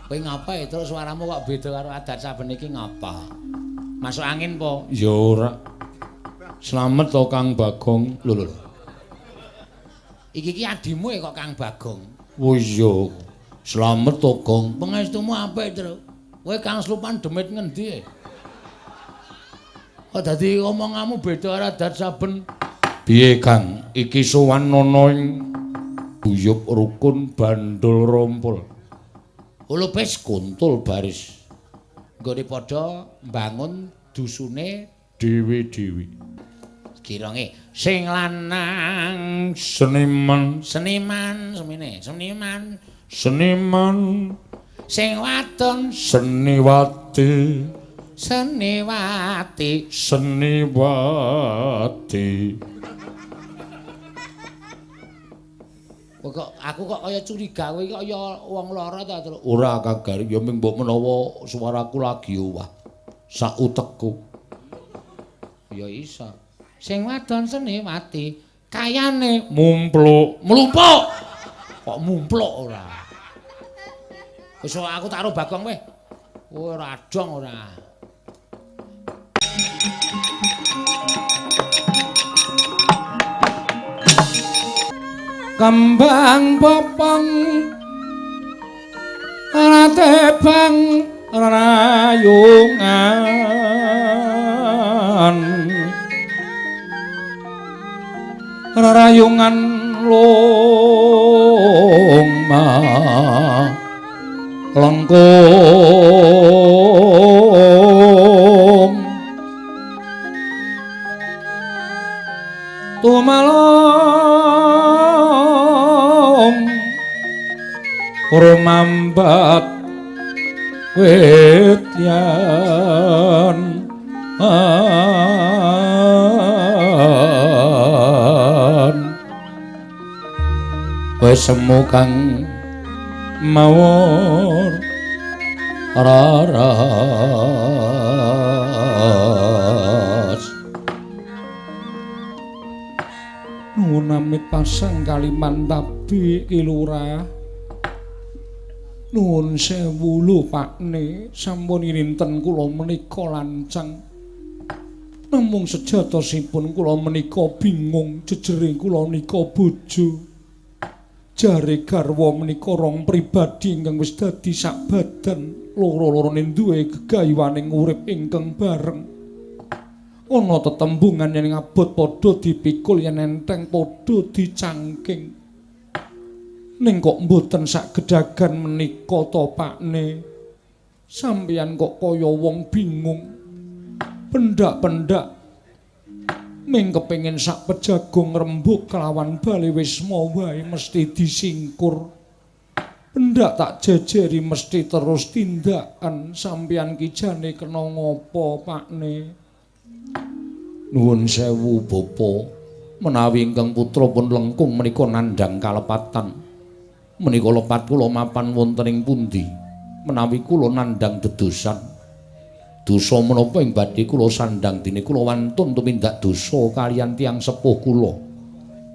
Kowe ngapa ya terus suaramu kok beda karo adat saben iki ngapa? Masuk angin po? Ya ora. Slamet to Kang Bagong. Lho. Iki adimu kok Kang Bagong. Oh iya. Slamet to Gong. Pangestumu apik, Tru. Kowe Kang Slupan demit ngendi? Kok dadi omonganmu beda karo adat saben. Piye Kang? Iki sowan ana ing Buyub Rukun Bandul Rompul. Ulupis kuntul baris. Nggone padha mbangun dusune dhewe-dhewe. Kirange sing lanang seniman semene seniman sing wadon seniwati Kok aku kok kaya curiga kowe kaya wong lara ta, Tru? Ora kagar, ya mung mbok menawa suaraku lagi owah. Sak utekku. Ya iso. Sing wadon seniwati, kayane mlumpuk. Kok mumpluk ora? Wis aku tak karo Bagong weh. Ora adong ora. Kembang popong ana tebang rayungan loma lengkung tumalong rumambat wit yan wis semu kang mawur raras nuwun amit pasang kaliman tabi kilurah nuwun sewu lho Pakne sampun irinten kula menika lancang namung sejatosipun kula menika bingung jejering kula menika bojo jare garwa menika rong pribadi ingkang wis dadi sak badan loro-lorone duwe gegayuhaning urip ingkang bareng ana tetembungan yen ngabot padha dipikul yen enteng padha dicangking ning kok mboten sak gedagan menika to Pakne sampeyan kok kaya wong bingung pendak-pendak ming kepengin sak pejagong rembug kelawan bali wisma wae mesti disingkur pendak tak jejeri mesti terus tindakan sampeyan ki jane kena ngopo Pakne nuwun sewu Bapa menawi ingkang putra pun lengkung menika nandhang kalepatan menika lepat kula mapan wonten ing pundi menawi kula nandhang dedosan dosa menapa ing badhe kula sandhang dene kula wantun tumindak dosa kaliyan tiyang sepuh kula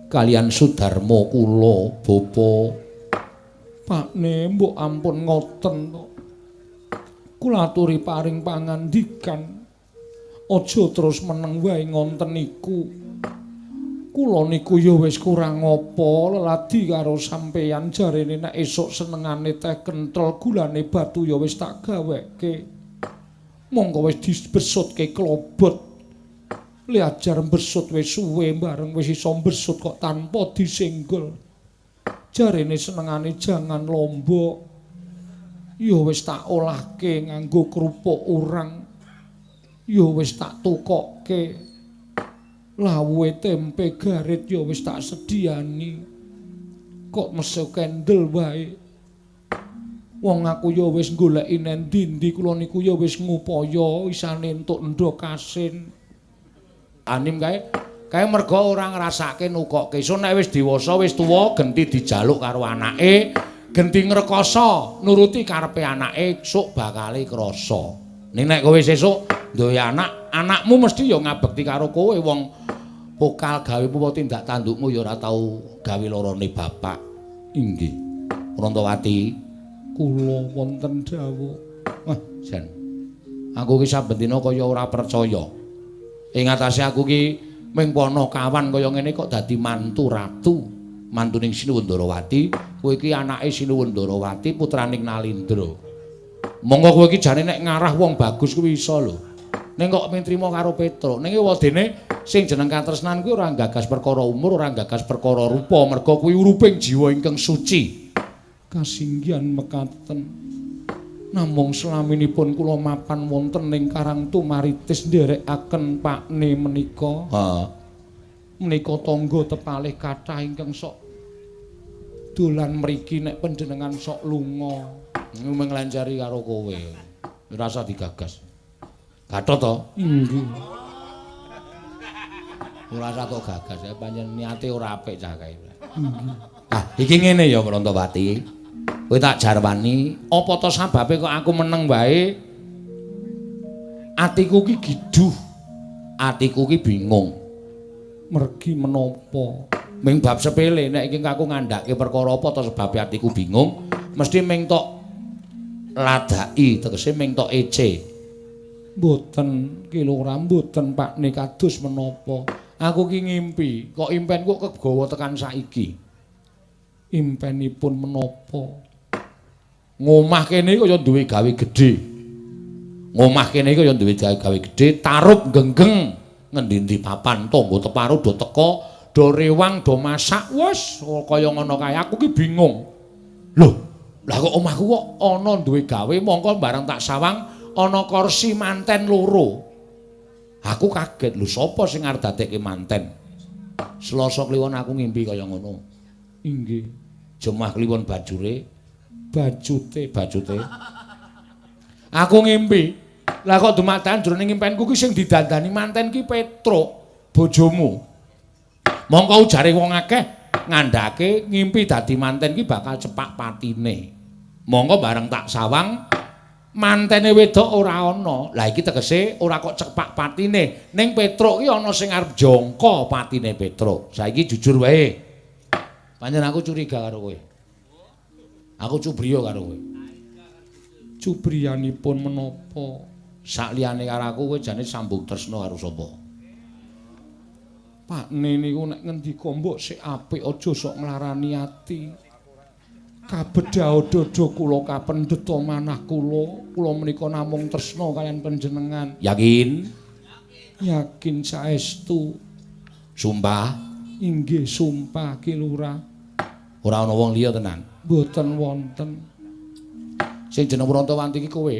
kaliyan sudarma kula Bapa Pakne mbok ampun ngoten to kula aturi paring pangandikan aja terus meneng wae ngonten niku kula niku ya wis kurang apa leladi karo sampeyan jarene nek esuk senengane teh kenthel gulane batu ya wis tak gaweke monggo wis dibesutke klobot li ajar besut wis suwe bareng wis iso besut kok tanpa disenggol jarene senengane jangan lombok ya wis tak olahke nganggo krupuk urang ya wis tak tukokke lawuhe tempe garit ya wis tak sediani kok mesu kendel wae wong aku ya wis goleki nang ndi kula niku ya wis ngupaya isane entuk ndok kasin. Anim kae merga ora ngrasake nukokke. So nek wis dewasa wis tuwa genti dijaluk karo anake, genti ngrekoso nuruti karepe anake sok bakale krasa. Ning nek kowe sesuk duwe anak, anakmu mesti ya ngabekti karo kowe wong pokal gawe apa tindak tandukmu ya ora tau gawe lorone bapak. Inggih. Rantawati kula wonten dawuh. Wah, jan. Aku ki saben dina kaya ora percaya. Ing atase aku ki ming pono kawan kaya ngene kok dadi mantu ratu. Mantuning Sinuwundarawati, kowe iki anake Sinuwundarawati putraning Nalindra. Monggo kowe iki jane nek ngarah wong bagus kuwi iso lho. Ning kok mintrima karo Petruk. Ning wadene sing jeneng katresnan kuwi ora gagas perkara umur, ora gagas perkara rupa, merga kuwi uruping jiwa ingkang suci. Kasinggihan mekaten. Namung selaminipun kula mapan wonten ing Karang Tumaritis nderekaken pakne menika. Menika tangga tepalih kathah ingkang sok dolan mriki nek panjenengan sok lunga. Mung nglancari karo kowe. Ora usah digagas. Gathot to? Inggih. Ora usah kok gagas, ya pancen niate ora apik cah kae. Ah, iki ngene ya Prantawati. Kowe tak jarwani, apa to sababe kok aku meneng wae? Atiku ki giduh. Atiku ki bingung. Mergi menapa? Ming bab sepele nek iki aku ngandhake perkara apa to sebabe atiku bingung, mesti ming tok ladaki, tegese ming tok ece. Mboten ki lho ora mboten Pakne kados menapa. Aku ki ngimpi, kok impenku kegawa tekan saiki. Impenipun menapa? Ngomah kene kaya duwe gawe gedhe. Ngomah kene kaya duwe gawe gedhe, tarup genggeng ngendi-endi papan tangga teparu do teka, do rewang, do masak, wis kaya ngono kae. Aku ki bingung. Lho, lah kok omahku kok ana duwe gawe, mongko bareng tak sawang ana kursi manten loro. Aku kaget, lho sapa sing arep dadekke manten? Selasa kliwon aku ngimpi kaya ngono. Inggih. Jemah kliwon bajure, bajute. Aku ngimpi. Lah kok dumadakan jroning impenku ki sing didandani manten ki Petruk, bojomu. Mongko ujare wong akeh ngandhake ngimpi dadi manten ki bakal cepak patine. Mongko bareng tak sawang mantene wedok ora ana. Lah iki tegese ora kok cepak patine, ning Petruk ki ana sing arep jangka patine Petruk. Saiki jujur wae. Pancen aku curiga karo kowe. Aku cubriya karo kowe. Cubriyanipun menapa? Sakliyane karo aku kowe jane sambung tresna karo sapa? Pakne niku nek ngendika mbok sik apik aja sok nglarani ati. Kabedhah dada kula kapendheta manah kula menika namung tresna kaliyan panjenengan. Yakin? Yakin saestu. Sumpah? Inggih sumpah Ki Lurah. Ora ana wong liya tenan. Mboten wonten. Sing jeneng Prantawati iki kowe.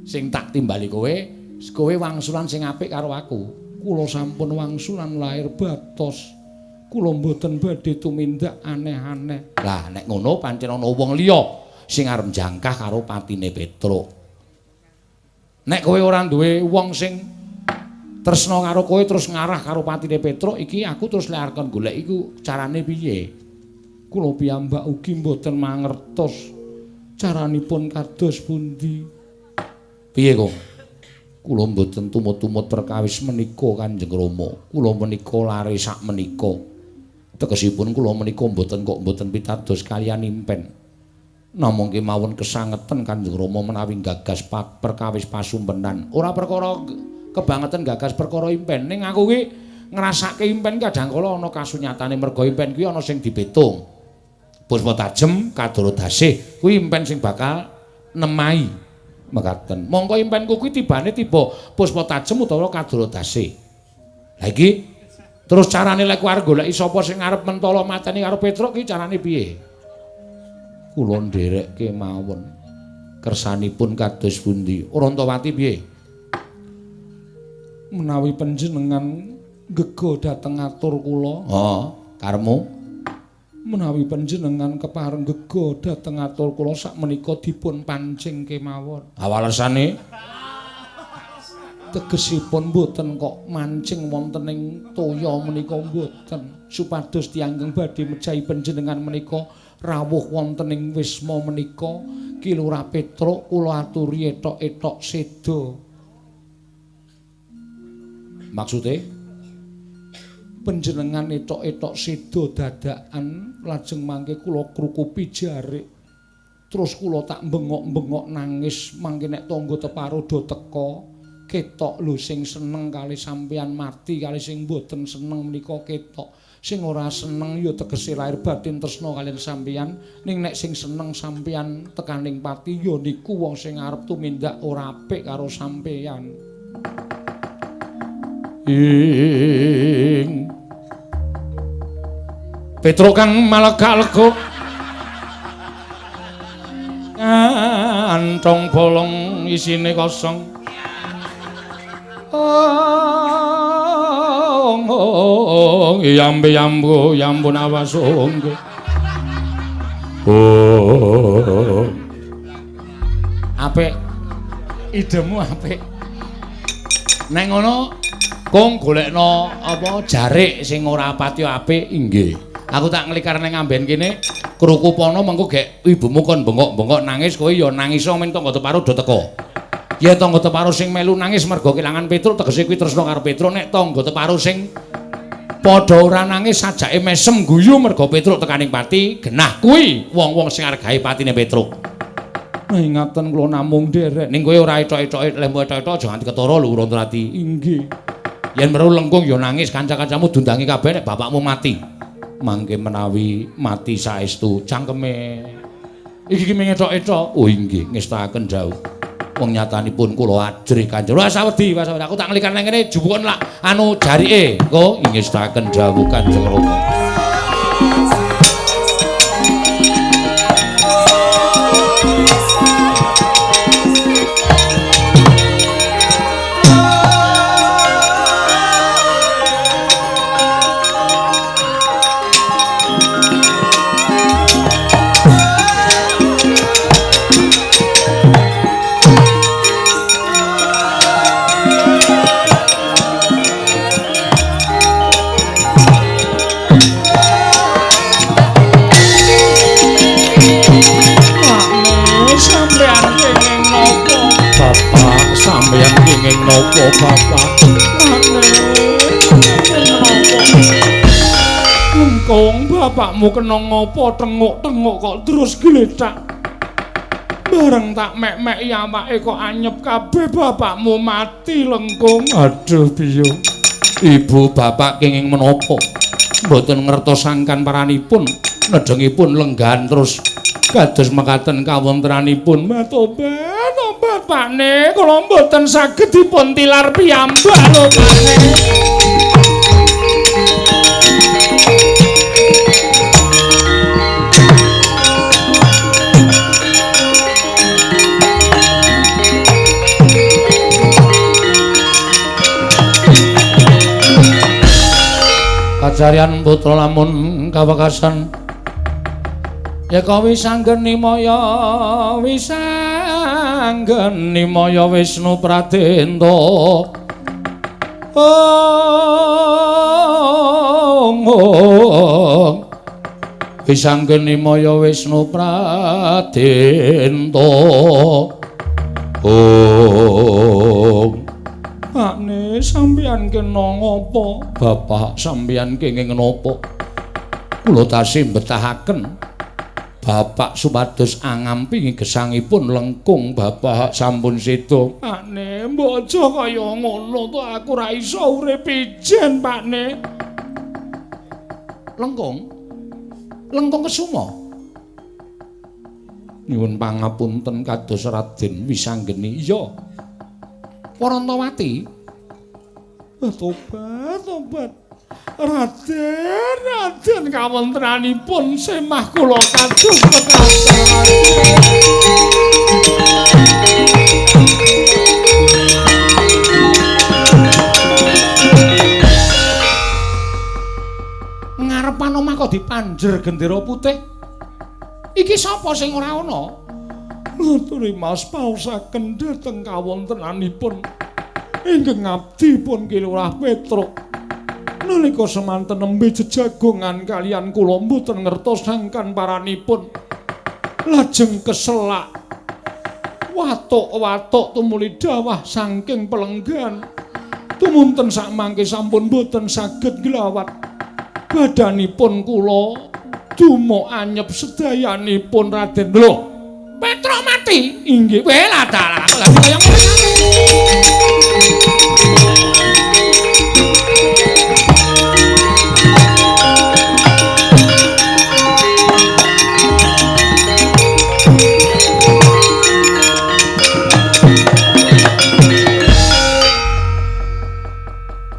Sing tak timbali kowe wangsulan sing apik karo aku. Kula sampun wangsulan lahir batos. Kula mboten badhe tumindak aneh-aneh. Lah nek ngono pancen ana wong liya sing arep jangkah karo patine Petruk. Nek kowe ora duwe wong sing tresna karo kowe terus ngarah karo patine Petruk iki aku terus lek arep golek iku carane piye? Kula piyambak ugi mboten mangertos caranipun kados pundi. Piye kok? Kula mboten tumut-tumut perkawis menika Kanjeng Rama. Kula menika lare sak menika. Tegesipun kula menika mboten pitados kaliyan impen. Namung kemawon kesangeten Kanjeng Rama menawi gagas perkawis pasumpenan. Ora perkara kebangetan gagas perkara impen, ning aku ki ngrasake impen kadangkala ana kasunyatane merga impen kuwi ana sing dipetung. Puspa tajem kadoro dasih kuwi impen sing bakal nemai mekaten. Mongko impenku kuwi tibane tiba puspa tajem utawa kadoro dasih. Lah iki terus carane lek arep goleki sapa sing arep mentala mateni karo Petruk ki carane piye? Kula nderekke mawon. Kersanipun kados pundi? Prantawati piye? Menawi panjenengan gega dhateng atur kula. Heeh, karemu menawi panjenengan kepareng gega dhateng atur kula sakmenika dipun pancing kemawon. Awalesane tegesipun mboten kok mancing wonten ing toya menika mboten supados tiyang badhe mejahi panjenengan menika rawuh wonten ing wisma menika Ki Lurah Petruk kula aturi etok-etok seda. Maksude panjenengan etok-etok seda dadakan lajeng mangke kula krukupi jarik Terus kula tak bengok-bengok nangis mangke nek tangga teparo do teka. Ketok lho sing seneng kali sampeyan mati kali sing mboten seneng menika ketok. Sing ora seneng ya tegese lahir batin tresna kaliyan sampeyan. Ning nek sing seneng sampeyan tekaning pati ya niku wong sing arep tumindak ora apik karo sampeyan. Ing Petro kang malega-lega antong bolong isine kosong. Yambu nawasungke. Apik. Idemu apik. Nek ngono kong golekno apa jarik sing ora pati apik inggih. Aku tak nglikar ning amben kene kruku pono mengko gek ibumu kon bengok-bengok nangis kowe ya nangis men tangga teparo do teko. Ya tangga teparo sing melu nangis mergo kelangan Petruk tegese kuwi tresna karo Petruk. Nek tangga teparo sing padha ora nangis sajake mesem guyu mergo Petruk tekaning pati, genah kuwi wong-wong sing argahe patine Petruk. Ngaten kula namung nderek ning kowe ora etok-etoke lembu etok-etok aja nganti ketara lho Rontrati. Inggih. Yen meru lengkung ya nangis kanca-kancamu dundangi kabeh nek bapakmu mati. Mangke menawi mati saestu cangkeme iki mengetok-etok. Oh inggih ngestakaken dawuh. Wong nyatanipun kula ajrih Kanjeng. Wah sawedi, aku tak ngelikan nang kene jupukon lak anu jarike. Engko ngestakaken dawuh Kanjeng Rama. Sampeyan kenging napa Bapak? Lengkung bapakmu kena ngapa tenguk-tenguk kok terus gletak. Bareng tak mek-mek awake kok anyep kabeh bapakmu mati Lengkung. Aduh piye. Ibu bapak kenging menapa? Mboten ngertosaken paranipun, nedengipun lenggan terus kados mekaten kawontenanipun. Matobat Pakne, kula mboten saged dipun tilar piyambak lho Pakne. Kajarian putra lamun kawekasan ya kawi sanggeni maya wisanggeni maya Wisnu Pradenta wisanggeni maya Wisnu Pradenta Pakne sampeyan kena ngapa Bapak sampeyan kenging napa kula tasih betahaken Bapak supados angampi gesangipun Lengkung Bapak sampun seda. Pakne, mbok aja kaya ngono to aku ra iso urip ijen, Pakne. Lengkung? Lengkung Kesuma. Nyuwun pangapunten kados Raden Wisanggeni. Iya. Warantawati. Tobat. Raden kawontenanipun semah kula kados mekaten. Ngarepan omah kok dipanjer gendera putih. Iki sapa sing ora ana? Ngaturi Mas pausaken dhateng kawontenanipun ingkang abdi pun Kilurah Petruk. Nalika semanten nembe jejagongan kalian kula mboten ngertosaken paranipun. Lajeng keselak. Watuk-watuk tumuli dawah saking pelenggan. Tumunten sak mangke sampun mboten saged glawat. Badanipun kula dumuk anyep sedayanipun Raden. Lho, Petruk mati. Inggih, kowe lah dalah kok lagi kaya ngono.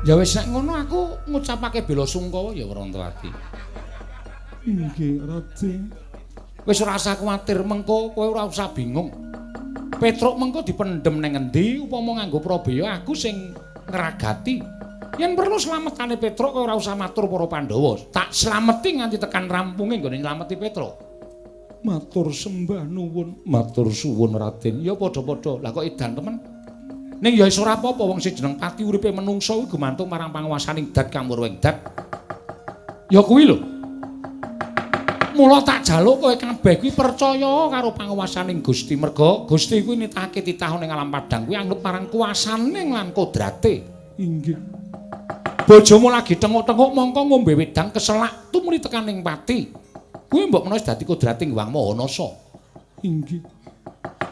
Ya wis nek ngono aku ngucapake bela sungkawa ya Wrantawati. Inggih, Raden. Wis ora usah kuwatir, mengko kowe ora usah bingung. Petruk mengko dipendhem ning endi upama nganggo Prabaya aku sing ngragati. Yen perlu slametane Petruk kowe ora usah matur para Pandhawa. Tak slameti nganti tekan rampunge nggone nylameti Petruk. Matur sembah nuwun. Matur suwun Raden. Ya padha-padha. Lah kok edan temen. Ning ya wis ora apa-apa wong sing jeneng pati uripe menungsa kuwi gumantung marang panguwasaning Dat Kang Murweng Dat. Ya kuwi lho. Mula tak jaluk kowe kabeh kuwi percaya karo panguwasaning Gusti merga Gusti kuwi nitahake titah ning alam padang kuwi anut marang kuasane lan kodrate. Inggih. Bojomu lagi tenguk-tenguk mongko ngombe wedang keselak tumuli tekaning pati. Kuwi mbok menawa dadi kodrating Wang Mahanasa. Inggih.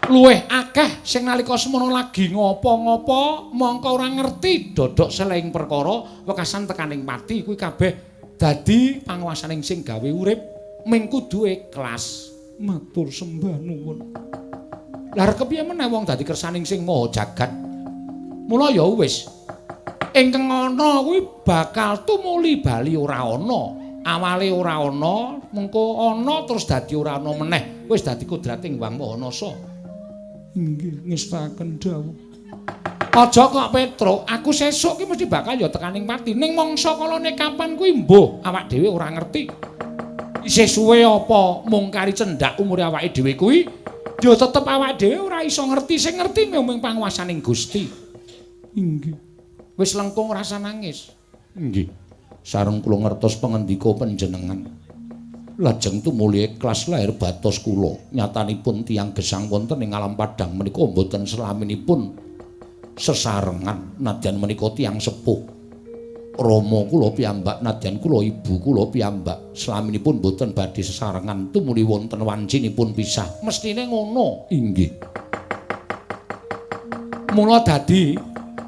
Luwih akeh sing nalika semono lagi ngopo-ngopo mongko ora ngerti dodok selaing perkara wekasan tekaning pati kuwi kabeh dadi panguwasaning sing gawe urip ming kudu ikhlas. Matur sembah nuwun. Lah kepiye meneh wong dadi kersaning sing maha jagat. Mula ya wis ingkang ana kuwi bakal tumuli bali ora ana. Awale ora ana, mengko ana terus dadi ora ana meneh. Wis dadi kodrating Wang Mahanasa. Inggih, ngestaken dawuh. Aja kok Petruk, aku sesuk ki mesti bakal ya tekaning pati. Ning mangsa kalane kapan kuwi mbuh awak dhewe ora ngerti. Isih suwe apa mung kari cendak umure awake dhewe kuwi, ya tetep awake dhewe ora iso ngerti. Sing ngerti mung panguwasaning Gusti. Inggih. Wis lengkung rasa nangis. Inggih. Sareng kula ngertos pangendika panjenengan. Lajeng tumuli ikhlas lair batos kula. Nyatanipun tiyang gesang wonten ing alam padang menika mboten selaminipun sesarengan nadyan menika tiyang sepuh. Rama kula piyambak nadyan kula ibu kula piyambak selaminipun mboten badhe sesarengan tumuli wonten wancinipun pisah. Mestine ngono. Inggih. Mula dadi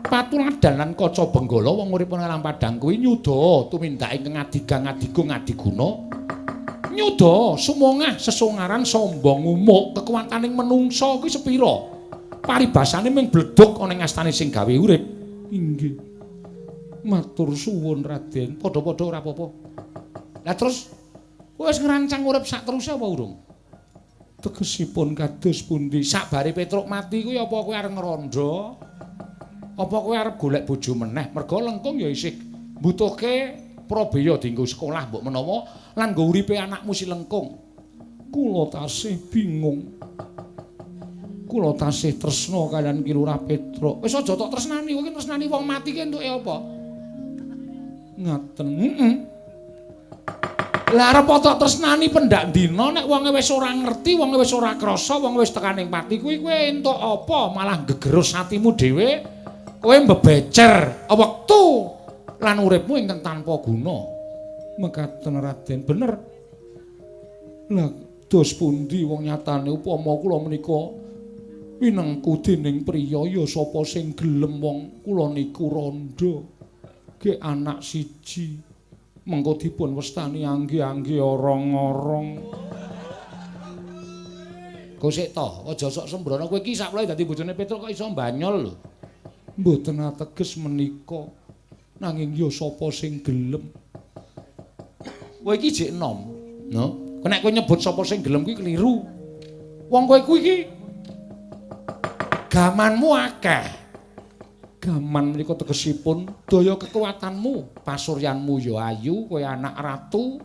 patuladan lan kaca benggala wong urip ing alam padang kuwi nyuda tumindak ingkang adigang adiguna. Nyuda sumangah sesungaran sombong umuk kekuwataning menungsa kuwi sepira paribasane mung bledhog ana ing astane sing gawe urip. Inggih. Matur suwun Raden. Padha-padha ora apa-apa. Lah terus kowe wis ngrancang urip sak teruse apa urung? Tegesipun kados pundi? Sakbare Petruk mati kuwi apa kowe arep ngrandha? Apa kowe arep golek bojo meneh? Merga lengkung ya isih mbutuhke Prabaya dienggo sekolah mbok menawa lan nggo uripe anakmu si lengkung. Kula tasih bingung. Kula tasih tresna kaliyan Ki Lurah Petruk. Wis aja tok tresnani, kowe ki tresnani wong mati ki entuke apa? Ngaten. Lah arep tok tresnani pendak dina nek wonge wis ora ngerti, wonge wis ora krasa, wonge wis tekaning pati kuwi kowe entuk apa? Malah gegerus atimu dhewe. Kowe mbebecer wektu lan uripmu ingkang tanpa guna. Mekaten Raden, bener. Lah dos pundi wong nyatane upama kula menika winengku dening priya ya sapa sing gelem wong kula niku randha. Ge anak siji. Mengko dipun westani angge-angge orong-orong. Kok sik to, aja sok sembrono kowe iki sak dadi bojone Petruk kok iso mbanyol lho. Mboten ateges menika. Nanging ya sapa sing gelem. Kowe iki jek enom. No. Nek kowe nyebut sapa sing gelem kuwi keliru. Wong kowe kuwi iki gamanmu akeh. Gaman menika tegesipun daya kekuatanmu, pasuryanmu ya ayu, kowe anak ratu.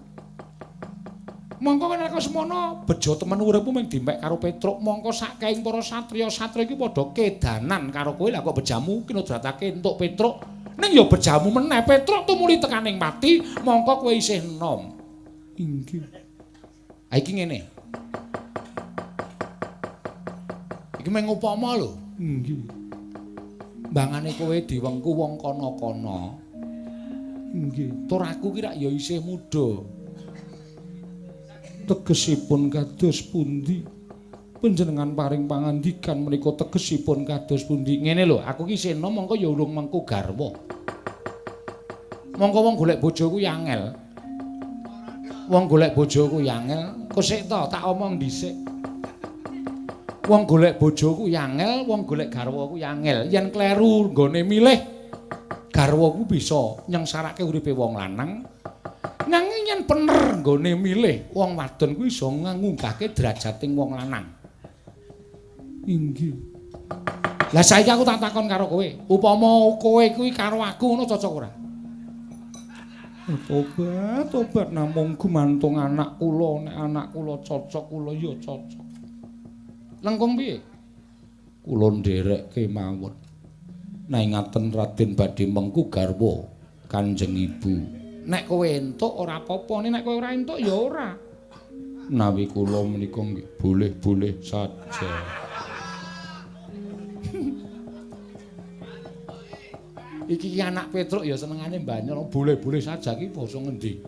Mongko nek semono bejo temen uripmu mung dimpek karo Petruk, mongko saking para satriya-satriya iki padha kedanan karo kowe. Lah kok bejamu kinodratake entuk Petruk. Ning ya bejamu meneh Petruk tumuli tekaning pati, mongko kowe isih enom. Inggih. Ha iki ngene. Iki mung upama lho. Inggih. Bangane kowe diwengku wong kana-kana. Inggih. Tur aku ki rak ya isih muda. Tegesipun kados pundi? panjenengan paring pangandikan menika tegesipun kados pundi? Ngene lho, aku ki sena mongko ya urung mengko garwa. Mongko wong golek bojo kuwi angel. Wong golek bojo kuwi angel, kosik to tak omong dhisik. Wong golek bojo kuwi angel, wong golek garwa kuwi angel. Yen kleru nggone milih garwa kuwi bisa nyengsarake uripe wong lanang. Nanging yen bener nggone milih wong wadon kuwi iso ngunggahke derajating wong lanang. Inggih. Lah saiki aku tak takon karo kowe, upama kowe kuwi karo aku ngono cocok ora? Tobat namung gumantung anak kula, nek anak kula cocok kula ya cocok. Lengkung piye? Kula nderekke mawon. Nang ngaten Raden badhe mengku garwa Kanjeng Ibu. Nek kowe entuk ora apa-apa, nek kowe ora entuk ya ora. Menawi kula menika nggih boleh-boleh saja. Iki anak Petruk ya senengane mbanyol, boleh-boleh saja ki basa ngendi.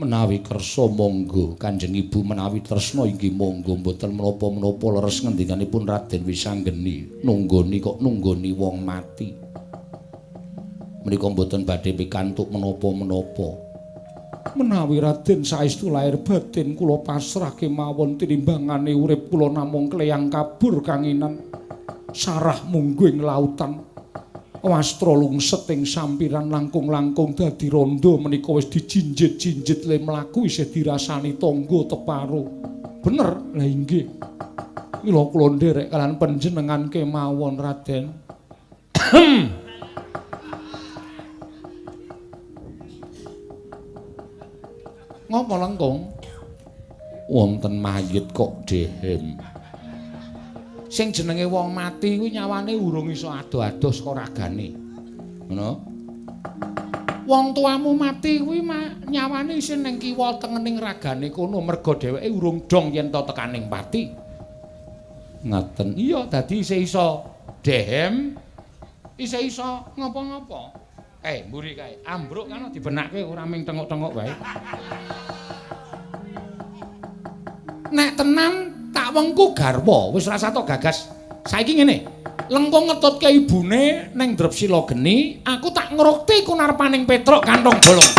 Menawi kersa monggo Kanjeng Ibu, menawi tresna inggih monggo, mboten menapa-menapa leres ngendikanipun Raden Wisanggeni. Nunggoni wong mati. Menika mboten badhe pikantuk menapa-menapa. Menawi Raden saestu lahir batin kula pasrahke mawon tinimbangane urip kula namung kleyang kabur kanginan sarah mungguing lautan. Wastra lungset ing sampiran langkung-langkung dadi rondo menika wis dijinjit-jinjit le mlaku isih dirasani tangga teparo. Bener, lha inggih. Mila kula nderek kalian panjenengan kemawon Raden. Ngopo langkung? Wonten mayit kok dehem. Sing jenenge wong mati kuwi nyawane urung iso ado-ado saka ragane. Ngono. Wong tuamu mati kuwi nyawane isih ning kiwa tengening ragane kono merga dheweke urung dong yen to tekaning pati. Ngaten. Iya, dadi isih iso dehem, isih iso ngopo-ngopo. Mburi kae, ambruk kan dibenakke ora ming tengok-tengok wae. Nek tenan tak wengku garwa, wis rasa to gagas. Saiki ngene, lengkung ngetutke ibune ning Drepsila Geni, aku tak ngrukti kunarpaning Petruk kantong bolong.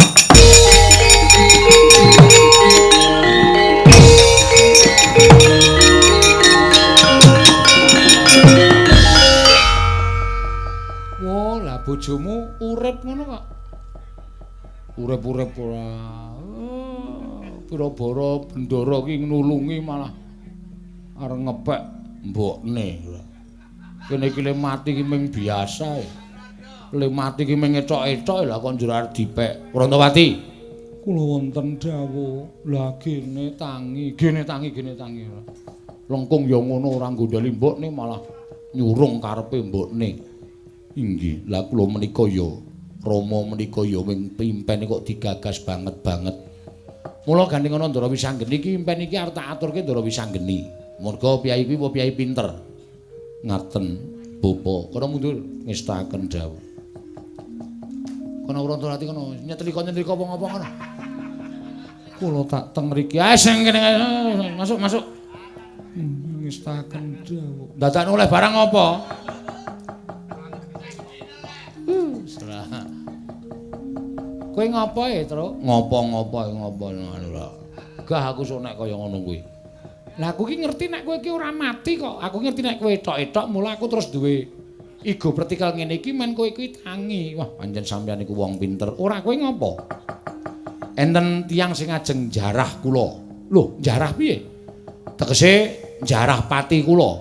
Wah, lah bojomu urip ngono kok. Urip-urip ora. Pira-pira bendara ki nulungi malah arep ngepek mbokne. Kene iki le mati ki ming biasa. Le mati ki ming ecok-ecok lha kok njur arep dipek. Prantawati. Kula wonten dawuh, lha gene tangi. Lengkung ya ngono ora nggondhali mbokne malah nyurung karepe mbokne. Inggih, lha kula menika ya Rama menika ya ming pimpen kok digagas banget-banget. Mula gandeng ana Ndara Wisanggeni iki impen iki arep tak aturke Ndara Wisanggeni. Merga piyai kuwi piyai pinter. Ngaten, Bapa. Kono mundur ngestaken dawuh. Kono Prantawati kono nyetrika apa-apa kono. Kula tak teng mriki. Sing kene masuk. Ngestaken dawuh. Dadak oleh barang apa? Serah. Kowe ngapa Tru? Ngopo lho. Gah aku sok nek kaya ngono kuwi. Lah aku ki ngerti nek kowe ki ora mati kok. Aku ngerti nek kowe etok-etok mula aku terus duwe ego vertikal ngene iki men kowe kuwi tangi. Wah, pancen sampeyan iku wong pinter. Ora kowe ngopo? Enten tiyang sing ajeng jarah kula. Lho, jarah piye? Tegese jarah pati kula.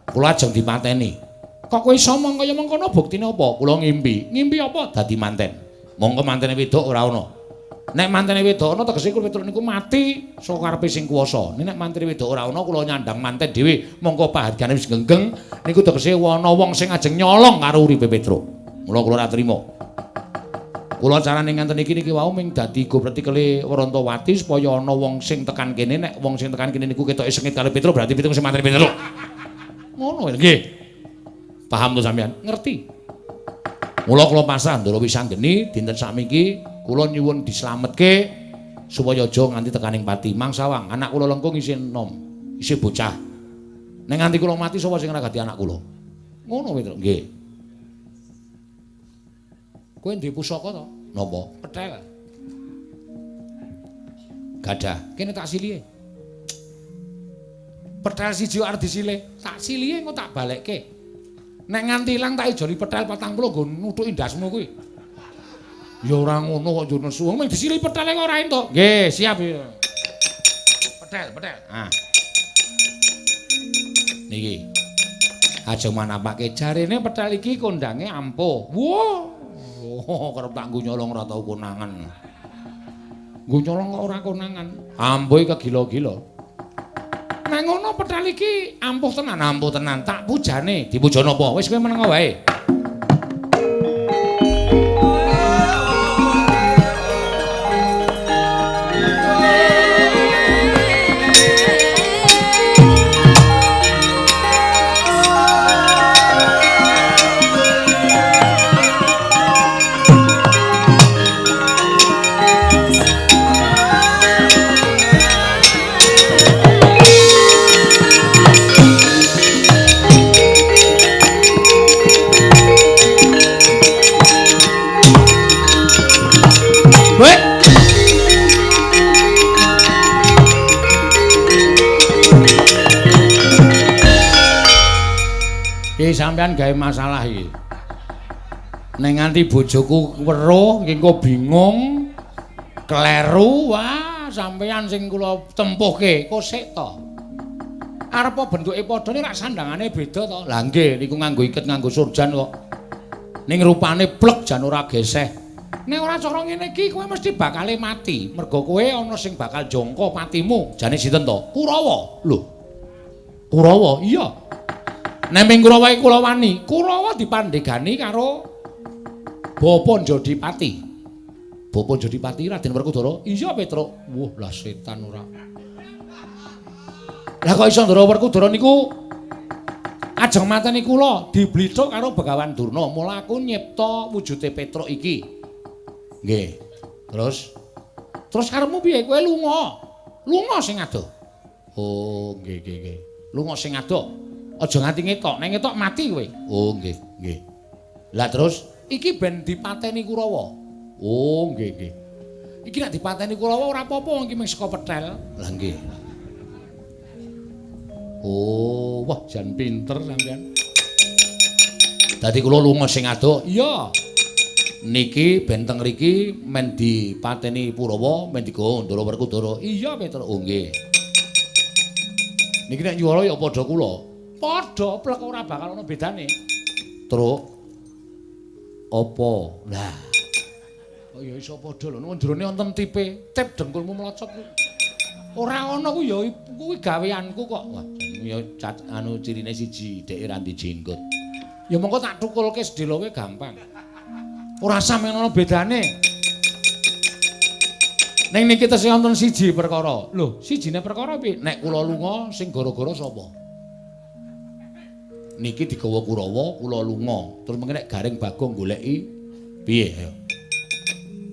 Kula ajeng dipateni. Kok kowe iso mong kaya mengkono buktine apa? Kula ngimpi. Ngimpi apa? Dadi manten. Monggo mantene wedok ora ana. Nek mantene wedok ana tegese kula Petruk niku mati saka karepe sing kuwasa. Nek mantene wedok ora ana kula nyandang manten dhewe mongko pahargane wis genggeng niku tegese ana wong sing ajeng nyolong karo uripe Petruk. Mula kula ora trima. Kula carane ngenten iki niki wau ming dadi go vertikale Warantawati supaya ana wong sing tekan kene nek wong sing tekan kene niku ketoke sengit karo Petruk berarti Petruk sing mantene Petruk. Ngono nggih. Paham to sampean? Ngerti. Mula kula pasrah Ndara Wisanggeni dinten sakniki kula nyuwun dislametke supaya aja nganti tekaning pati. Mangsawang, anak kula Lengkung isih enom, isih bocah. Nek nganti kula mati sapa sing ngragati anak kula? Ngono Petruk. Nggih. Kowe ndek pusaka to? Napa? Petel. Gadah. Kene tak silihe. Petel siji arep disilih. Tak silihe engko tak balekke. Nek nganti ilang tak ijoli petel 40 nggo nutuki ndasmu kuwi. Ya ora ngono kok yo nesu. Mung disilih petele kok ora entuk. Nggih, siap. Petel. Ah. Niki. Ajeng manapake jarene petel iki kondange ampuh. Wah. Oh, kerep tak nggo nyolong ora tau konangan. Nggo nyolong kok ora konangan. Ampuh kegila-gila. Nek ngono petel iki ampuh tenan. Tak pujane. Dipuja napa? Wis kowe meneng wae. Sampeyan gawe masalah iki. Nek nganti bojoku weruh engko bingung, kleru, wah sampeyan sing kula tempuhke, kok sik to. Arep bentuke padha nek rak sandangane beda to. Lah nggih niku nganggo iket nganggo surjan kok. Ning rupane blek jan ora geseh. Nek ora cara ngene iki kowe mesti bakale mati. Mergo kowe ana sing bakal jangka patimu. Jane sinten to? Kurawa. Lho. Kurawa? Iya. Nek ming Kurawa iki kula wani, Kurawa dipandhegani karo Bapa Jodipati. Bapa Jodipati Raden Werkudara. Iya, Petruk. Wah, lah setan ora. Lah kok iso Ndara Werkudara niku ajeng mateni kula diblithuk karo Begawan Durna. Mula aku nyipta wujude Petruk iki. Nggih. Terus karepmu piye? Kowe lunga. Lunga sing adoh. Oh, nggih. Lunga sing adoh. Aja nganti ngetok, nek ngetok mati kowe. Oh, nggih. Lah terus iki ben dipateni Kurawa. Oh, nggih. Iki nek dipateni Kurawa ora apa-apa iki mung saka petel. Lah nggih. Oh, wah jan pinter sampean. Dadi kula lunga sing adoh. Iya. Niki benteng riki men dipateni Kurawa, men digawa Ndara Werkudara. Iya, Petruk. Oh, nggih. Niki nek nyuwara ya padha kula. Padha plek ora bakal ana bedane. Truk. Apa? Lah. Oh ya iso padha lho. Ndrone wonten tipe tip dengkulmu mlocot kuwi. Ora ana kuwi ya kuwi gaweanku kok. Wah, ya anu cirine siji, dhek ra jenggot. Ya mongko tak thukulke sedhela kowe gampang. Ora sampeyan ana bedane. Ning niki tesih wonten siji perkara. Lho, sijine perkara piye? Nek kula lunga sing gara-gara sapa? Niki digawa Kurawa, kula lunga. Terus mengko nek Garing Bagong goleki piye ayo.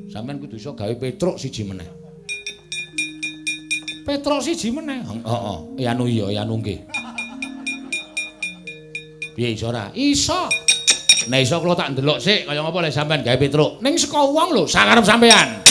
Sampeyan kudu iso gawe Petruk siji meneh. Petruk siji meneh. Heeh. Anu iya, anu nggih. Piye iso ora? Iso. Nek iso kula tak ndelok sik kaya ngapa lek sampeyan gawe Petruk. Ning saka wong lho, sakarep sampeyan.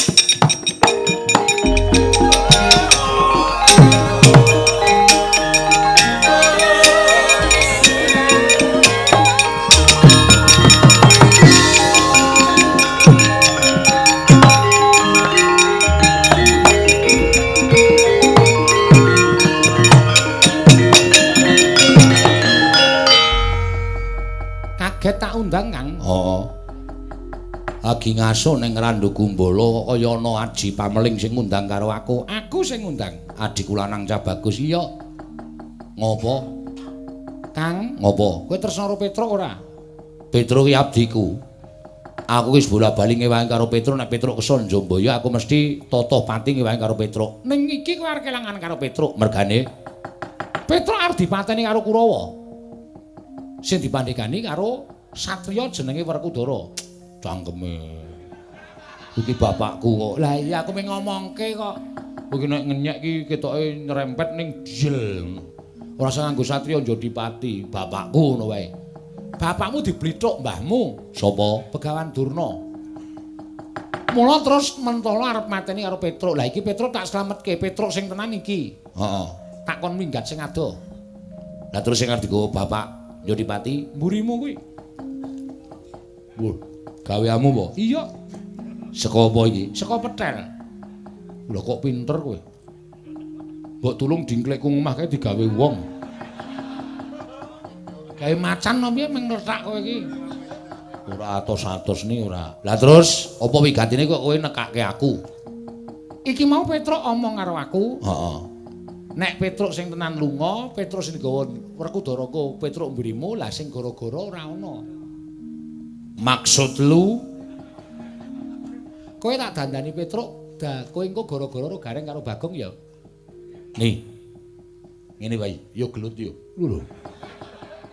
Kaget tak undang, Kang. Heeh. Lagi ngaso ning Randu Gumbala kaya ana Aji Pameling sing ngundang karo aku. Aku sing ngundang. Adikku lanang cah bagus iya. Ngopo? Kang, ngopo? Kowe tresna karo Petruk ora? Petruk ki abdiku. Aku wis bola-bali ngewangi karo Petruk, nek Petruk keson Jombaya aku mesti totoh pati ngewangi karo Petruk. Ning iki kowe arep kelangan karo Petruk, mergane Petruk arep dipateni karo Kurawa. Sing dipandhegani karo satriya jenenge Werkudara. Cangkeme. Iki bapakku kok. Lah iya aku pengen ngomongke kok. Kowe nek ngenyek iki ketoke nyerempet ning jil. Ora usah nganggo satriya Jodipati, bapakku ngono wae. Bapakmu diblithuk mbahmu. Sapa? Begawan Durna. Mula terus mentolo arep mateni karo Petruk. Lah iki Petruk tak slametke, Petruk sing tenan iki. Heeh. Tak kon minggat sing ado. Lah terus sing arep digawa bapak Jodipati, mburimu kuwi. Wah, gaweamu apa? Iya. Saka apa iki? Saka petel. Lho kok pinter kowe. Mbok tulung dingklekku omah kae digawe wong. Gawe macan no piye meng letak kowe iki. Ora atos-atos ni ora. Lah terus apa wigatine kok kowe nekake aku? Iki mau Petruk omong karo aku. Heeh. Nek Petruk sing tenan lunga, Petruk sing gawa Werkudara Petruk mburimu, lah sing gara-gara ora ana. Maksud lu kowe tak dandani Petruk, kowe engko gara-gara gareng karo Bagong ya. Nih. Ngene wae, yo gelut yo. Lho.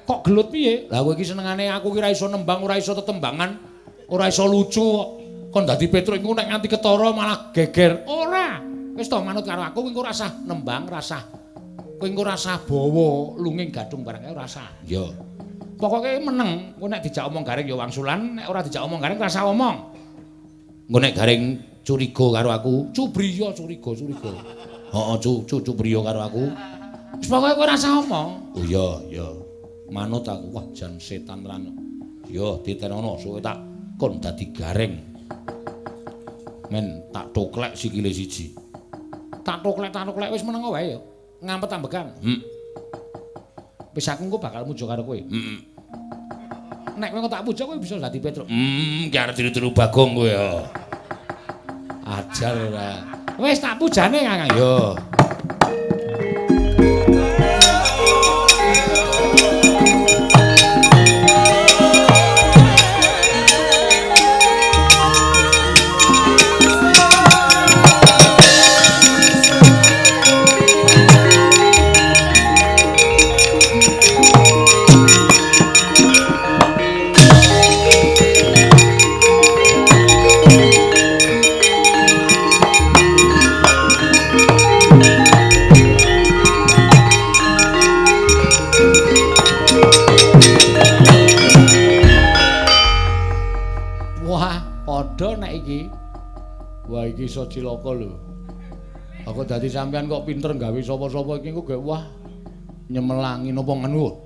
Kok gelut piye? Lah kowe iki senengane aku ki ora iso nembang, ora iso tetembangan, ora iso lucu kok. Kon dadi Petruk iku nek nganti ketara malah geger. Ora. Wis to manut karo aku kowe engko ora sah nembang, ora sah. Kowe engko ora sah bawa lunging gadung barang kae ora sah. Ya. Pokoke meneng, kowe nek dijak omong garing ya wangsulan, nek ora dijak omong garing ora sah omong. Engko nek garing curiga karo aku, cubriya curiga. Heeh, cubriya karo aku. Wis pokoke kowe ora sah omong. Oh iya. Manut aku wah jan setan tenan. Ya ditenono suwe tak kon dadi gareng. Men tak toklek sikile siji. Tak toklek wis meneng wae ya. Ngampet ambekan. Wis aku engko bakal muja karo kowe. Nek kowe tak puja kowe bisa dadi Petruk. Ki arep tiru-tiru Bagong kowe ya. Ajar ora. Wis tak pujane Kakang. Yo. Wah iki iso cilaka lho. Aku dadi sampean kok pinter gawe sapa-sapa iki kok wah nyemelangi napa ngono.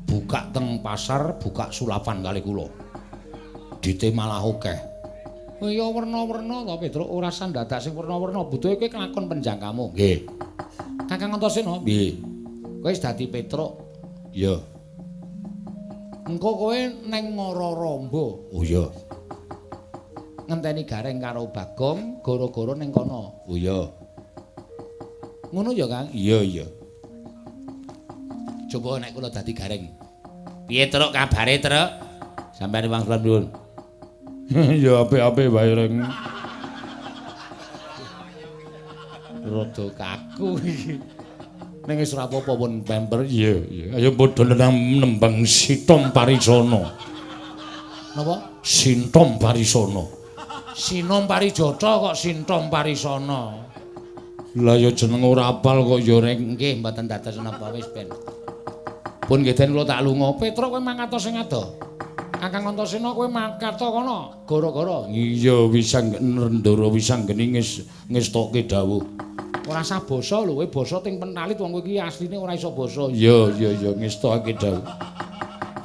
Buka teng pasar, buka sulapan kali kula. Dite malah akeh. Oh iya werna-werna to Petruk, ora san dadak sing werna-werna, butuhe kowe kelakon penjangkamu. Nggih. Kakang Antasena, nggih. Kowe wis dadi Petruk. Iya. Engko kowe neng Ngara Ramba. Oh iya. Ngenteni gareng karo Bagong gara-gara ning kono. Oh iya. Ngono ya, Kang? Iya. Coba nek kula dadi gareng. Piye, Truk, kabare, Truk? Sampeyan wong sulan nuwun. Ya apik-apik wae, Reng. Rada kaku iki. Ning wis ora apa-apa pun pemper. Iya. Ayo padha nembang Sitom Parisana. Napa? Sintom Parisana. Sinom Parijata kok Sintom Parisana. Lah ya jeneng ora apal kok ya Reng. Nggih, mboten dados napa wis ben. Pun nggih den kula tak lunga. Petruk kowe mangkat sing ado. Kakang Antasena kowe mangkat kono gara-gara. Iya wisang Ndara Wisanggeni ngestokke dawuh. Ora sah basa lho, kowe basa ting pentalit wong kowe iki asline ora iso basa. Iya ngestokke dawuh.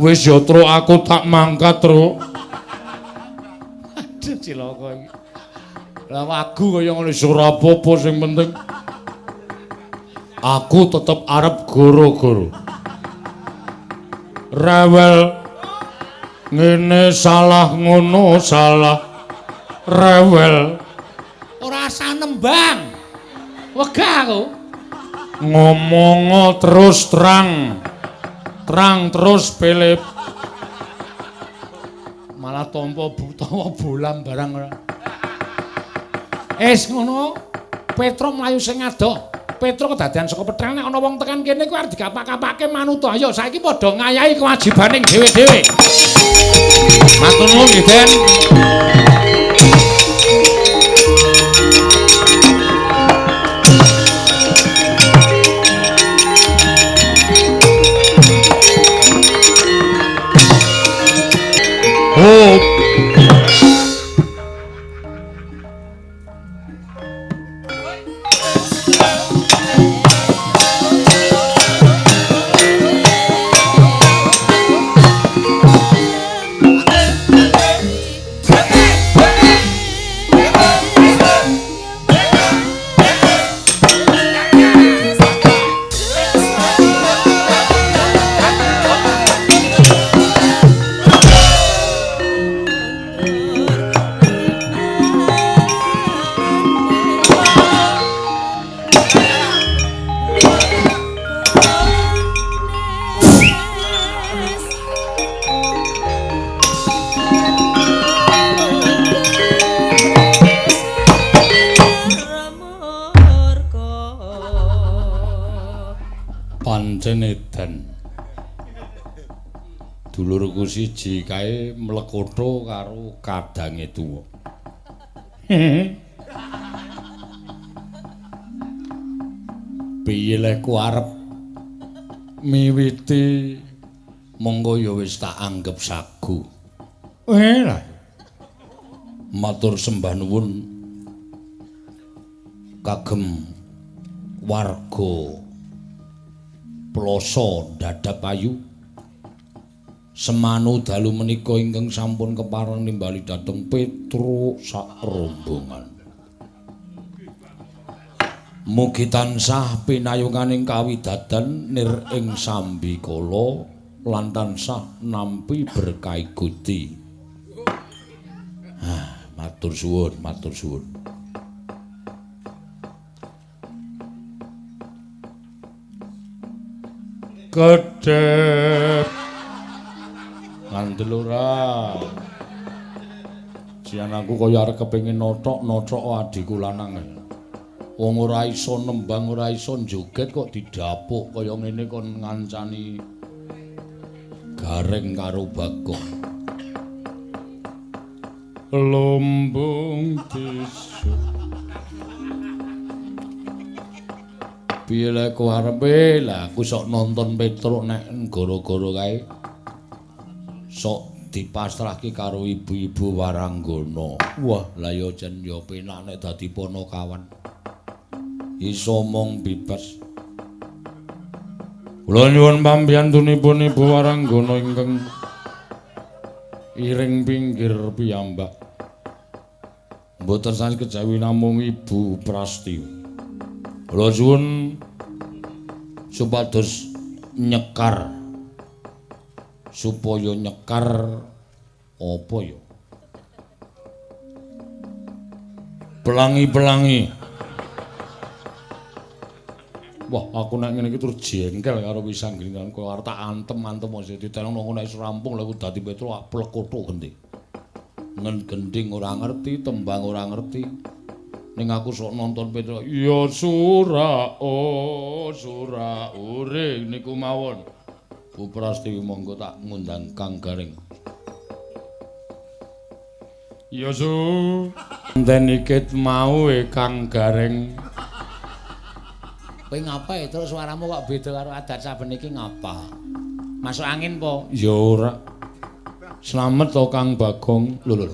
Wis ya Truk aku tak mangkat, Truk. Cilaka iki. Lah wagu kaya ngono ora apa-apa sing penting aku tetep arep goro-goro. Rewel ngene salah ngono salah. Rewel ora asah nembang. Wegah aku. Ngomong terus terang terus pelep. Malah tampa utawa bolam barang ora. Ngono. Petruk mlayu sing adoh. Petruk kedadean saka petrel nek ana wong tekan kene kuwi arep digapak-gapake manut. Ayo saiki padha ngayahi kewajibaning dhewe-dhewe. Matur nuwun nggih, Den. pancen edan. Dulurku siji kae mlekotho karo kadange tuwa. Piye lek ku arep miwiti monggo ya wis tak anggep sagu. Lah. Matur sembah nuwun kagem warga Ploso Dadapayu semanu dalu menika ingkang sampun kepareng nimbali dhateng Petruk sak rombongan. Mugi tansah pinayunganing kawidadan nir ing sambikala lan tansah nampi berkah Gusti. Matur suwun, matur suwun. Kedhep ngandel ora. Jian aku kaya arep kepengin nothok adhiku lanang. Wong ora iso nembang, ora iso joget kok didapuk kaya ngene kon ngancani gareng karo Bagong. Lumbung tisu. Piye lek ku arepe lah aku sok nonton Petruk nek gara-gara kae sok dipasrahke karo ibu-ibu Waranggana. Wah, la ya jan ya penak nek dadi ponokawan. Iso mong bebas. Kula nyuwun pambiyantunipun Ibu Waranggana ingkang iring pinggir piyambak. Mboten sami kejawi namung Ibu Prasti. Kula suwun supados nyekar supaya nyekar apa ya? Pelangi-pelangi. Wah, aku nek ngene iki terus jengkel karo pisang gringan kok arep tak antem-antem mesti ditelong nang nek rampung lha dadi Petro plekotho genti. Gending ora ngerti, tembang ora ngerti. Ning aku sok nonton Petro. Ya sura ure niku mawon. Bu Prasti monggo tak ngundang Kang Gareng. Ya su. Enten ikit mau Kang Gareng. Kowe ngapa ya terus suaramu kok beda karo adat saben iki ngapa? Masuk angin po? Ya ora. Slamet to Kang Bagong. Lho.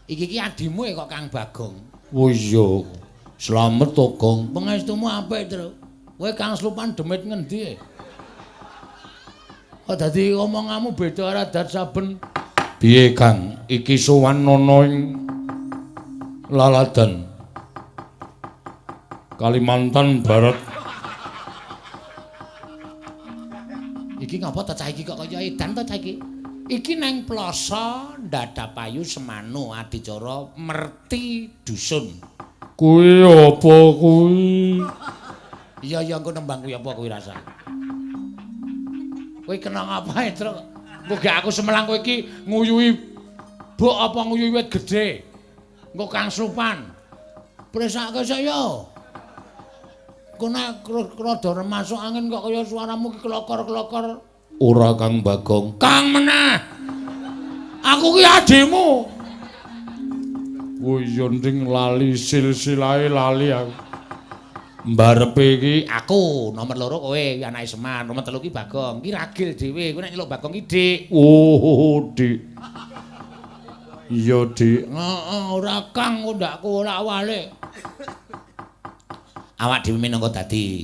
Iki adimu kok Kang Bagong. Oh iya. Slamet to Gong. Pangestumu apik, Tru. Kowe Kang Slupan demit ngendi? Kok dadi omonganmu beda karo adat saben. Piye Kang? Iki sowan ana ing Laladan. Kalimantan Barat. Iki ngapa ta cah iki kok kaya edan ta cah iki? Iki nang Ploso Dadapayu semanu adicara merti dusun. Kuwi apa kuwi? Iya engko nembang kuwi apa kuwi rasa. Kowe kena ngapae, Truk? Engko gak aku semelang kowe iki nguyuhi bok apa nguyuhi wit gedhe. Engko Kang Slupan. Presake saya. Kok nek rada masuk angin kok kaya suaramu ki klokor-klokor. Ora Kang Bagong. Kang meneh. Aku ki adhimu. Oh iya nding lali silsilahe lali aku. Mbarepe iki aku, nomor 2 kowe, anake Semar, nomor 3 ki Bagong. Ki ragil dhewe, kowe nek nyeluk Bagong ki Dik. Oh, Dik. Iya, Dik. Heeh, ora Kang, ndakku ora walik. Awak dhewe minangka dadi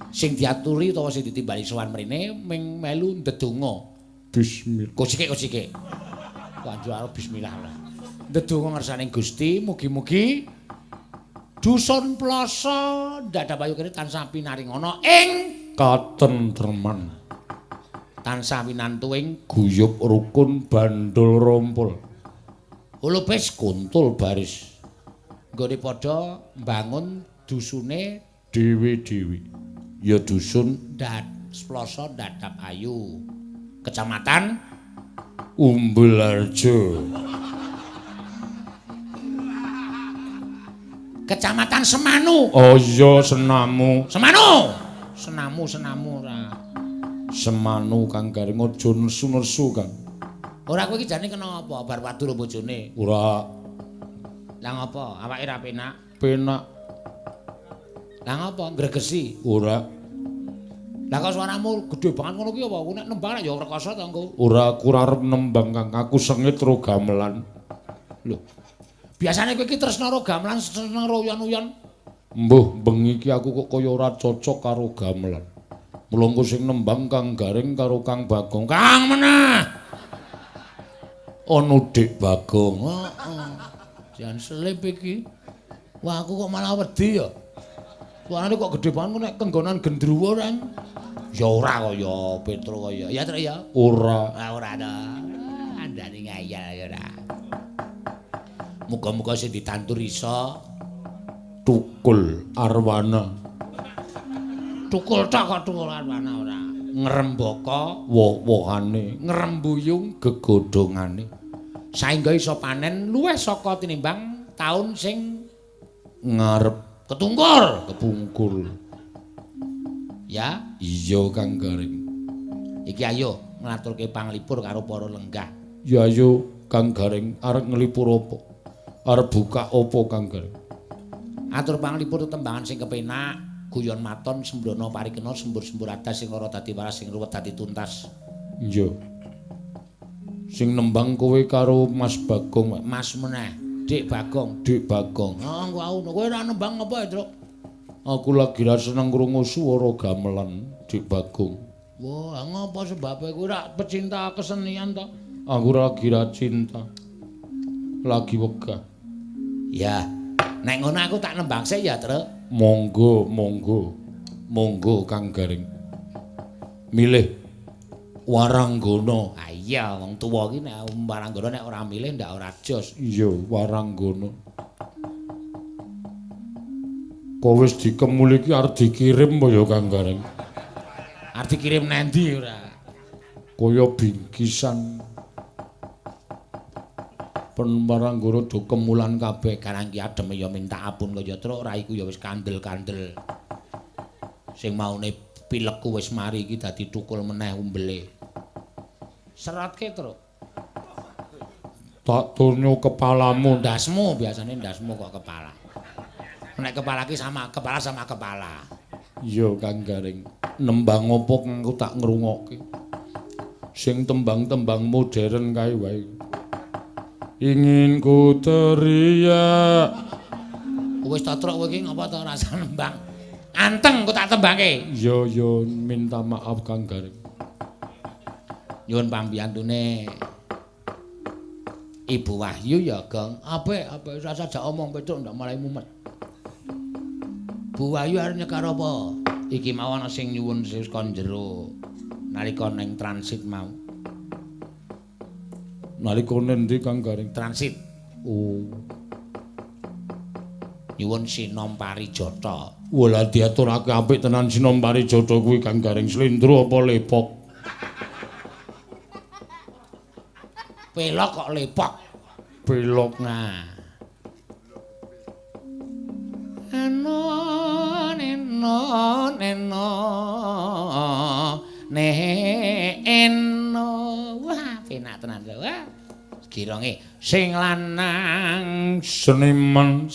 sing diaturi utawa sing ditimbali sowan mrene ming melu ndedonga. Bismillah. Kocike. Kanjeng arep bismillah. Ndedonga ngersane Gusti, mugi-mugi dusun Ploso Dadapayu kene tansah pinaringana ing katentreman. Tansah winantuing guyub rukun bandul rompul. Ulupis kuntul baris. Nggone padha mbangun dusune dewi-dewi. Ya dusun Ploso Dadapayu. Kecamatan Umbulharjo. Kecamatan Semanu. Oh iya Senamu. Semanu. Senamu ora. Semanu Kang Garing aja nesu-nesu Kang. Ora kowe iki jane kena apa? Bar padu karo bojone. Ora. Lah ngapa? Awake ra penak. Penak. Lah ngapa? Gregesi. Ora. Lah kok suaramu gedhe banget ngono kuwi apa? Ku nek nembang ya rekoso to engko. Ora aku arep nembang Kang. Aku sengit ro gamelan. Lho. Biasane kowe iki tresna ro gamelan, seneng ro uyon-uyon. Mbuh, bengi iki aku kok kaya ora cocok karo gamelan. Mula engko sing nembang Kang Garing karo Kang Bagong. Kang meneh. Ono Dik Bagong. Heeh. Jan selip iki. Wah, aku kok malah wedi ya. Suarane kok gedhe banget nek kenggonan gendruwo reng. Ya ora kaya Petro kaya. Ya Truk ya. Ora. Ora to. Andane ngayal ya ora. Muga-muga sing ditantur iso Tukul Arwana. Tukul tok kok tukul Arwana ora. Ngrembaka Woh-wohane, ngrembuyung gegodhongane. saengga iso panen luwih saka tinimbang taun sing Ngarep kepungkur. Ya, iya Kang Garing. iki ayo ngaturke panglipur karo para lenggah. Ya ayo Kang Garing arep nglipur apa? Arep buka apa Kang Garing? Atur panglipur tembangan sing kepenak, guyon maton sembrono parikena sembur-sembur adas sing ora dadi waras sing ruwet dadi tuntas. Iya. Sing nembang kowe karo Mas Bagong, Mas meneh, Dik Bagong. Dik Bagong. Oh, kowe ora nembang apa, Truk? Aku lagi ra seneng krungu swara gamelan Dik Bagong. Wah, ngapa sebabe kowe ora pecinta kesenian to? Aku lagi ra cinta. Lagi wegah. Ya, nek ngono aku tak nembang sik ya, Truk. Monggo, monggo. Monggo Kang Garing. Milih Waranggana. Ah iya, wong tuwa iki nek Waranggana nek ora milih ndak ora jos. Iya, Waranggana. Kok wis dikemul iki arep dikirim apa ya Kang Garing? Arep dikirim nendi ora? Kaya bingkisan. Pen Waranggana do kemulan kabeh. Karang ki adem ya minta ampun kaya Truk, raiku ya wis kandel-kandel. Sing maune pilekku wis mari iki dadi tukul meneh umbele. Seratke, Truk. Tak tunyo kepalamu. Ndasmu biasane ndasmu kok kepala. Nek kepala ki sama kepala. Iya Kang Garing. Nembang apa kang aku tak ngrungokke. Sing tembang-tembang modern kae wae. Ingin ku teriak. Wis ta Truk kowe iki ngapa ta rasa nembang? Anteng kok tak tembangke. Yo minta maaf Kang Garing. Nyuwun pambiyantune Ibu Wahyu ya, Gong. Apik rasa jak omong Petruk ndak mulai mumet. Bu Wahyu arep nyekar apa? Iki mau ana sing nyuwun saka njero nalika ning transit mau. Nalika nendi Kang Garing? Transit. Oh. Nyuwun sinom parijata. Wala diaturake apik tenan sinom parijata kuwi Kang Garing. Slendro apa lepok? Pelok kok lepok. Pelok. Nah. Neno wah penak tenan lho. Wah gironge sing lanang Seniman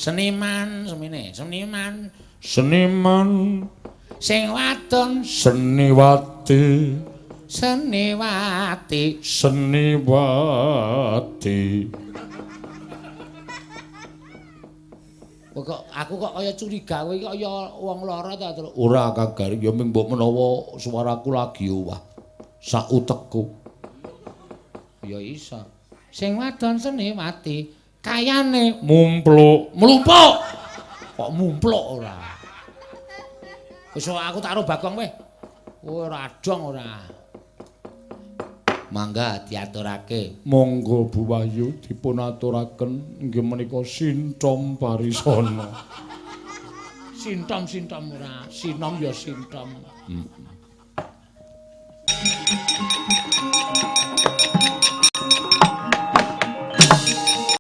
sing wadon Seniwati Kok aku kok kaya curiga kowe iki kaya wong lara ta, Truk? ora Kang Garing ya mung mbok menawa suaraku lagi owah sak utekku Ya iso. Sing wadon Seniwati kayane mlumpuk kok mumpluk ora. Wis aku tak karo Bagong weh. Ora adong ora. Mangga diaturake. monggo Bu Wahyu dipun aturaken inggih menika sintom parisana. Sintom ora, sinom ya sintom.